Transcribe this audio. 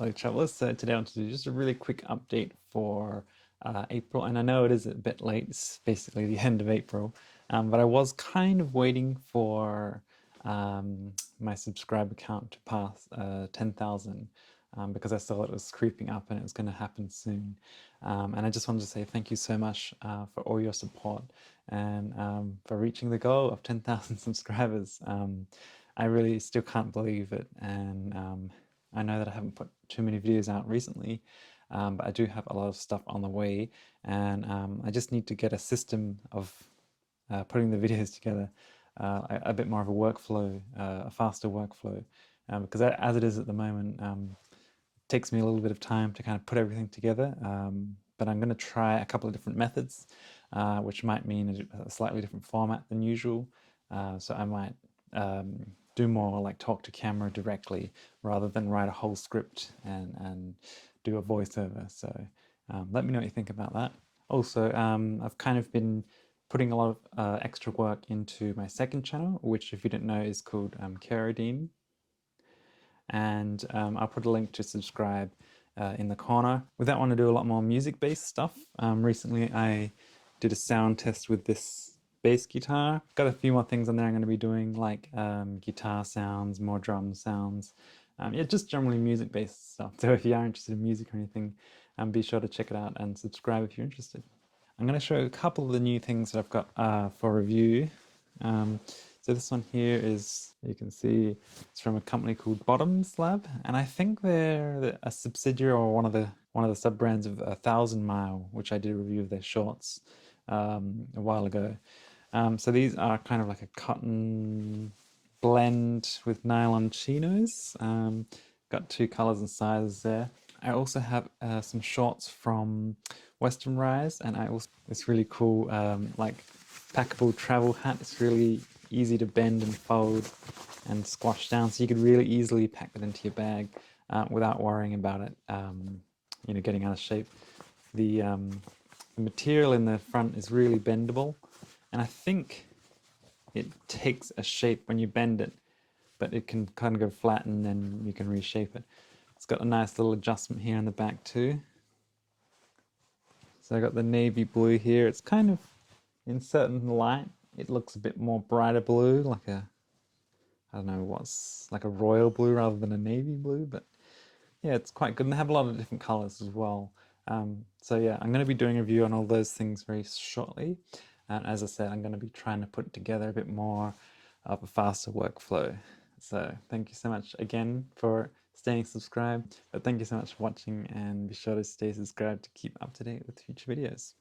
Hello travelers, so today I want to do just a really quick update for April, and I know it is a bit late, it's basically the end of April, but I was kind of waiting for my subscriber count to pass 10,000 because I saw it was creeping up and it was going to happen soon. And I just wanted to say thank you so much for all your support and for reaching the goal of 10,000 subscribers. I really still can't believe it, and I know that I haven't put too many videos out recently, but I do have a lot of stuff on the way, and I just need to get a system of putting the videos together, a bit more of a workflow, a faster workflow, because as it is at the moment, it takes me a little bit of time to kind of put everything together, but I'm going to try a couple of different methods, which might mean a slightly different format than usual. So I might do more like talk to camera directly rather than write a whole script and do a voiceover. So let me know what you think about that. Also, I've kind of been putting a lot of extra work into my second channel, which, if you didn't know, is called Keradine. And I'll put a link to subscribe in the corner. With that one, I do a lot more music-based stuff. Recently, I did a sound test with this bass guitar. Got a few more things on there I'm going to be doing, like guitar sounds, more drum sounds. Yeah, just generally music-based stuff. So if you are interested in music or anything, be sure to check it out and subscribe if you're interested. I'm going to show a couple of the new things that I've got for review. So this one here is, you can see, it's from a company called Bottoms Lab, and I think they're a subsidiary or one of the sub brands of 1,000 Mile, which I did a review of their shorts a while ago. So these are kind of like a cotton blend with nylon chinos. Got two colors and sizes there. I also have some shorts from Western Rise, and I also this really cool like packable travel hat. It's really easy to bend and fold and squash down, so you could really easily pack it into your bag without worrying about it, getting out of shape. The material in the front is really bendable, and I think it takes a shape when you bend it, but it can kind of go flat and then you can reshape it. It's got a nice little adjustment here in the back too. So I got the navy blue here. It's kind of, in certain light, it looks a bit more brighter blue, like I don't know what's, like a royal blue rather than a navy blue, but yeah, it's quite good. And they have a lot of different colors as well. So yeah, I'm going to be doing a review on all those things very shortly. And as I said, I'm going to be trying to put together a bit more of a faster workflow. So thank you so much again for staying subscribed. But thank you so much for watching, and be sure to stay subscribed to keep up to date with future videos.